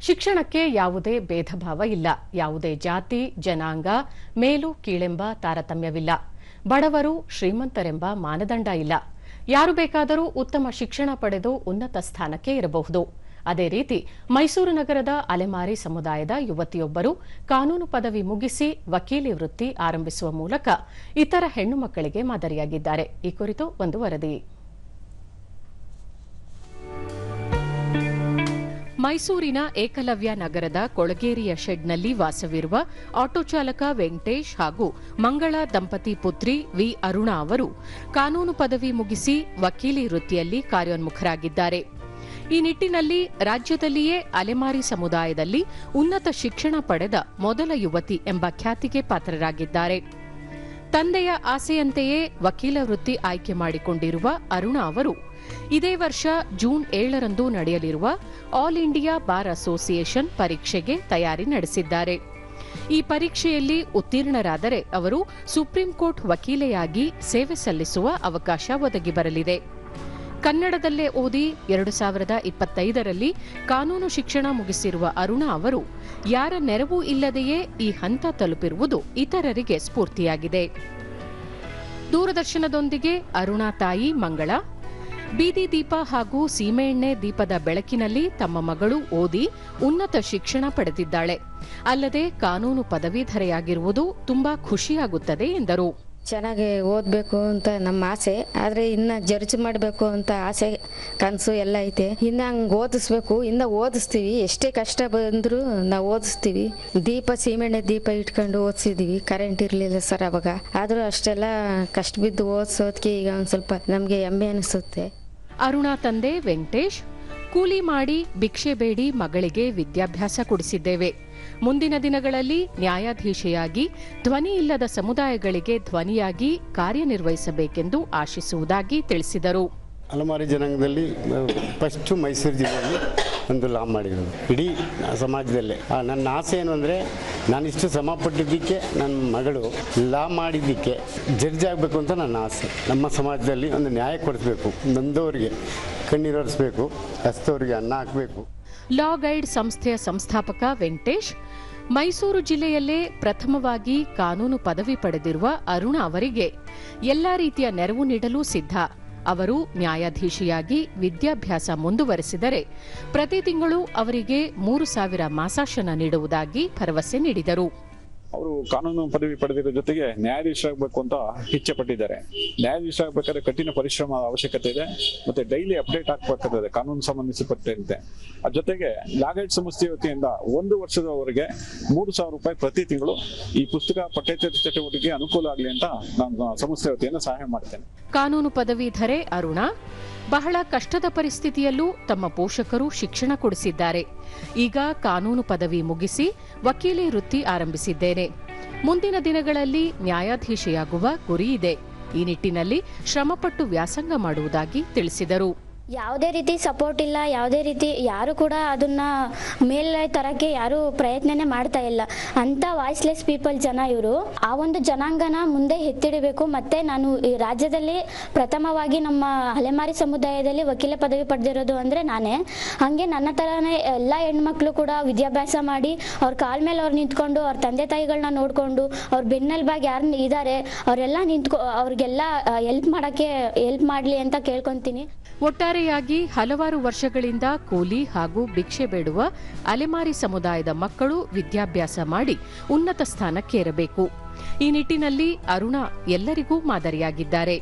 ಶಿಕ್ಷಣಕ್ಕೆ ಯಾವುದೇ ಭೇದ ಭಾವ ಇಲ್ಲ. ಯಾವುದೇ ಜಾತಿ, ಜನಾಂಗ, ಮೇಲು ಕೀಳೆಂಬ ತಾರತಮ್ಯವಿಲ್ಲ. ಬಡವರು ಶ್ರೀಮಂತರೆಂಬ ಮಾನದಂಡ ಇಲ್ಲ. ಯಾರು ಬೇಕಾದರೂ ಉತ್ತಮ ಶಿಕ್ಷಣ ಪಡೆದು ಉನ್ನತ ಸ್ಥಾನಕ್ಕೆ ಇರಬಹುದು. ಅದೇ ರೀತಿ ಮೈಸೂರು ನಗರದ ಅಲೆಮಾರಿ ಸಮುದಾಯದ ಯುವತಿಯೊಬ್ಬರು ಕಾನೂನು ಪದವಿ ಮುಗಿಸಿ ವಕೀಲಿ ವೃತ್ತಿ ಆರಂಭಿಸುವ ಮೂಲಕ ಇತರ ಹೆಣ್ಣು ಮಕ್ಕಳಿಗೆ ಮಾದರಿಯಾಗಿದ್ದಾರೆ. ಈ ಕುರಿತು ಒಂದು ವರದಿ. ಮೈಸೂರಿನ ಏಕಲವ್ಯ ನಗರದ ಕೊಳಗೇರಿಯ ಶೆಡ್ನಲ್ಲಿ ವಾಸವಿರುವ ಆಟೋ ಚಾಲಕ ವೆಂಕಟೇಶ್ ಹಾಗೂ ಮಂಗಳ ದಂಪತಿ ಪುತ್ರಿ ವಿ ಅರುಣಾ ಅವರು ಕಾನೂನು ಪದವಿ ಮುಗಿಸಿ ವಕೀಲಿ ವೃತ್ತಿಯಲ್ಲಿ ಕಾರ್ಯೋನ್ಮುಖರಾಗಿದ್ದಾರೆ. ಈ ನಿಟ್ಟಿನಲ್ಲಿ ರಾಜ್ಯದಲ್ಲಿಯೇ ಅಲೆಮಾರಿ ಸಮುದಾಯದಲ್ಲಿ ಉನ್ನತ ಶಿಕ್ಷಣ ಪಡೆದ ಮೊದಲ ಯುವತಿ ಎಂಬ ಖ್ಯಾತಿಗೆ ಪಾತ್ರರಾಗಿದ್ದಾರೆ. ತಂದೆಯ ಆಸೆಯಂತೆಯೇ ವಕೀಲ ವೃತ್ತಿ ಆಯ್ಕೆ ಮಾಡಿಕೊಂಡಿರುವ ಅರುಣಾ ಅವರು ಇದೇ ವರ್ಷ ಜೂನ್ 7ರಂದು ನಡೆಯಲಿರುವ ಆಲ್ ಇಂಡಿಯಾ ಬಾರ್ ಅಸೋಸಿಯೇಷನ್ ಪರೀಕ್ಷೆಗೆ ತಯಾರಿ ನಡೆಸಿದ್ದಾರೆ. ಈ ಪರೀಕ್ಷೆಯಲ್ಲಿ ಉತ್ತೀರ್ಣರಾದರೆ ಅವರು ಸುಪ್ರೀಂ ಕೋರ್ಟ್ ವಕೀಲೆಯಾಗಿ ಸೇವೆ ಸಲ್ಲಿಸುವ ಅವಕಾಶ ಒದಗಿ ಬರಲಿದೆ. ಕನ್ನಡದಲ್ಲೇ ಓದಿ 2025ರಲ್ಲಿ ಕಾನೂನು ಶಿಕ್ಷಣ ಮುಗಿಸಿರುವ ಅರುಣಾ ಅವರು ಯಾರ ನೆರವು ಇಲ್ಲದೆಯೇ ಈ ಹಂತ ತಲುಪಿರುವುದು ಇತರರಿಗೆ ಸ್ಫೂರ್ತಿಯಾಗಿದೆ. ದೂರದರ್ಶನದೊಂದಿಗೆ ಅರುಣಾ ತಾಯಿ ಮಂಗಳ ಬೀದಿ ದೀಪ ಹಾಗೂ ಸೀಮೆಎಣ್ಣೆ ದೀಪದ ಬೆಳಕಿನಲ್ಲಿ ತಮ್ಮ ಮಗಳು ಓದಿ ಉನ್ನತ ಶಿಕ್ಷಣ ಪಡೆದಿದ್ದಾಳೆ. ಅಲ್ಲದೆ ಕಾನೂನು ಪದವೀಧರೆಯಾಗಿರುವುದು ತುಂಬಾ ಖುಷಿಯಾಗುತ್ತದೆ ಎಂದರು. ಚೆನ್ನಾಗಿ ಓದಬೇಕು ಅಂತ ನಮ್ಮ ಆಸೆ, ಆದರೆ ಇನ್ನು ಜರ್ಜ್ ಮಾಡಬೇಕು ಅಂತ ಆಸೆ ಕನಸು ಎಲ್ಲ ಐತೆ. ಇನ್ನು ಹಂಗೆ ಓದಿಸ್ಬೇಕು, ಇನ್ನು ಓದಿಸ್ತೀವಿ. ಎಷ್ಟೇ ಕಷ್ಟ ಬಂದರೂ ನಾವು ಓದಿಸ್ತೀವಿ. ಸೀಮೆಣ್ಣೆ ದೀಪ ಇಟ್ಕೊಂಡು ಓದಿಸಿದೀವಿ. ಕರೆಂಟ್ ಇರಲಿಲ್ಲ ಸರ್ ಅವಾಗ. ಆದರೂ ಅಷ್ಟೆಲ್ಲ ಕಷ್ಟ ಬಿದ್ದು ಓದಿಸೋದಕ್ಕೆ ಈಗ ಒಂದು ಸ್ವಲ್ಪ ನಮಗೆ ಹೆಮ್ಮೆ ಅನಿಸುತ್ತೆ. ಅರುಣಾ ತಂದೆ ವೆಂಕಟೇಶ್ ಕೂಲಿ ಮಾಡಿ ಭಿಕ್ಷೆ ಬೇಡಿ ಮಗಳಿಗೆ ವಿದ್ಯಾಭ್ಯಾಸ ಕೊಡಿಸಿದ್ದೇವೆ. ಮುಂದಿನ ದಿನಗಳಲ್ಲಿ ನ್ಯಾಯಾಧೀಶೆಯಾಗಿ ಧ್ವನಿ ಇಲ್ಲದ ಸಮುದಾಯಗಳಿಗೆ ಧ್ವನಿಯಾಗಿ ಕಾರ್ಯನಿರ್ವಹಿಸಬೇಕೆಂದು ಆಶಿಸುವುದಾಗಿ ತಿಳಿಸಿದರು. ಅಲೆಮಾರಿ ಜನಾಂಗದಲ್ಲಿ ಫಸ್ಟು ಮೈಸೂರು ಜಿಲ್ಲೆಯಲ್ಲಿ ಒಂದು ಲಾ ಮಾಡಿರೋದು ಇಡೀ ಸಮಾಜದಲ್ಲೇ. ನನ್ನ ಆಸೆ ಏನು ಅಂದರೆ, ನಾನಿಷ್ಟು ಶ್ರಮಪಟ್ಟಿದ್ದಕ್ಕೆ ನನ್ನ ಮಗಳು ಲಾ ಮಾಡಿದ್ದಕ್ಕೆ ಜಡ್ಜ್ ಆಗಬೇಕು ಅಂತ ನನ್ನ ಆಸೆ. ನಮ್ಮ ಸಮಾಜದಲ್ಲಿ ಒಂದು ನ್ಯಾಯ ಕೊಡಿಸ್ಬೇಕು, ನೊಂದವರಿಗೆ ಕಣ್ಣೀರೊರೆಸಬೇಕು, ಹಸ್ತವರಿಗೆ ಅನ್ನ ಹಾಕಬೇಕು. ಲಾ ಗೈಡ್ ಸಂಸ್ಥೆಯ ಸಂಸ್ಥಾಪಕ ವೆಂಕಟೇಶ್ ಮೈಸೂರು ಜಿಲ್ಲೆಯಲ್ಲೇ ಪ್ರಥಮವಾಗಿ ಕಾನೂನು ಪದವಿ ಪಡೆದಿರುವ ಅರುಣಾ ಅವರಿಗೆ ಎಲ್ಲಾ ರೀತಿಯ ನೆರವು ನೀಡಲು ಸಿದ್ಧ. ಅವರು ನ್ಯಾಯಾಧೀಶಿಯಾಗಿ ವಿದ್ಯಾಭ್ಯಾಸ ಮುಂದುವರೆಸಿದರೆ ಪ್ರತಿ ತಿಂಗಳು ಅವರಿಗೆ 3,000 ಮಾಸಾಶನ ನೀಡುವುದಾಗಿ ಭರವಸೆ ನೀಡಿದರು. ಅವರು ಕಾನೂನು ಪದವಿ ಪಡೆದಿರೋ ಜೊತೆಗೆ ನ್ಯಾಯಾಧೀಶರಾಗಬೇಕು ಅಂತ ಇಚ್ಛೆ ಪಟ್ಟಿದ್ದಾರೆ. ನ್ಯಾಯಾಧೀಶರಾಗಬೇಕಾದ್ರೆ ಕಠಿಣ ಪರಿಶ್ರಮ ಅವಶ್ಯಕತೆ ಇದೆ, ಮತ್ತೆ ಡೈಲಿ ಅಪ್ಡೇಟ್ ಆಗ್ಬೇಕಾಗ್ತದೆ ಕಾನೂನು ಸಂಬಂಧಿಸಪಟ್ಟಂತೆ. ಅದ್ರ ಜೊತೆಗೆ ಲಾಗೈಡ್ ಸಂಸ್ಥೆ ವತಿಯಿಂದ 1 ವರ್ಷದವರೆಗೆ 3,000 ರೂಪಾಯಿ ಪ್ರತಿ ತಿಂಗಳು ಈ ಪುಸ್ತಕ ಪಠ್ಯೇತರ ಚಟುವಟಿಕೆ ಅನುಕೂಲ ಆಗಲಿ ಅಂತ ನಾನು ಸಂಸ್ಥೆ ವತಿಯಿಂದ ಸಹಾಯ ಮಾಡ್ತೇನೆ. ಕಾನೂನು ಪದವೀಧರೆ ಅರುಣಾ ಬಹಳ ಕಷ್ಟದ ಪರಿಸ್ಥಿತಿಯಲ್ಲೂ ತಮ್ಮ ಪೋಷಕರು ಶಿಕ್ಷಣ ಕೊಡಿಸಿದ್ದಾರೆ. ಈಗ ಕಾನೂನು ಪದವಿ ಮುಗಿಸಿ ವಕೀಲಿ ವೃತ್ತಿ ಆರಂಭಿಸಿದ್ದೇನೆ. ಮುಂದಿನ ದಿನಗಳಲ್ಲಿ ನ್ಯಾಯಾಧೀಶೆಯಾಗುವ ಗುರಿ ಇದೆ. ಈ ನಿಟ್ಟಿನಲ್ಲಿ ಶ್ರಮಪಟ್ಟು ವ್ಯಾಸಂಗ ಮಾಡುವುದಾಗಿ ತಿಳಿಸಿದರು. ಯಾವುದೇ ರೀತಿ ಸಪೋರ್ಟ್ ಇಲ್ಲ, ಯಾವುದೇ ರೀತಿ ಯಾರು ಕೂಡ ಅದನ್ನ ಮೇಲೆ ತರಕ್ಕೆ ಯಾರು ಪ್ರಯತ್ನನೇ ಮಾಡ್ತಾ ಇಲ್ಲ. ಅಂತ ವಾಯ್ಸ್ಲೆಸ್ ಪೀಪಲ್ ಜನ ಇವರು. ಆ ಒಂದು ಜನಾಂಗನ ಮುಂದೆ ಎತ್ತಿಡಬೇಕು. ಮತ್ತೆ ನಾನು ಈ ರಾಜ್ಯದಲ್ಲಿ ಪ್ರಥಮವಾಗಿ ನಮ್ಮ ಅಲೆಮಾರಿ ಸಮುದಾಯದಲ್ಲಿ ವಕೀಲ ಪದವಿ ಪಡೆದಿರೋದು ಅಂದ್ರೆ ನಾನೇ. ಹಂಗೆ ನನ್ನ ತರನೇ ಎಲ್ಲ ಹೆಣ್ಮಕ್ಳು ಕೂಡ ವಿದ್ಯಾಭ್ಯಾಸ ಮಾಡಿ ಅವ್ರ ಕಾಲ್ ಮೇಲೆ ಅವ್ರು ನಿಂತ್ಕೊಂಡು ಅವ್ರ ತಂದೆ ತಾಯಿಗಳನ್ನ ನೋಡ್ಕೊಂಡು ಅವ್ರ ಬೆನ್ನೆಲುಬಾಗಿ ಯಾರು ಇದ್ದಾರೆ ಅವರೆಲ್ಲ ಅವ್ರಿಗೆಲ್ಲ ಹೆಲ್ಪ್ ಮಾಡಲಿ ಅಂತ ಕೇಳ್ಕೊಂತೀನಿ. ಒಟ್ಟಾರೆಯಾಗಿ ಹಲವಾರು ವರ್ಷಗಳಿಂದ ಕೂಲಿ ಹಾಗೂ ಭಿಕ್ಷೆ ಬೇಡುವ ಅಲೆಮಾರಿ ಸಮುದಾಯದ ಮಕ್ಕಳು ವಿದ್ಯಾಭ್ಯಾಸ ಮಾಡಿ ಉನ್ನತ ಸ್ಥಾನಕ್ಕೇರಬೇಕು. ಈ ನಿಟ್ಟಿನಲ್ಲಿ ಅರುಣಾ ಎಲ್ಲರಿಗೂ ಮಾದರಿಯಾಗಿದ್ದಾರೆ.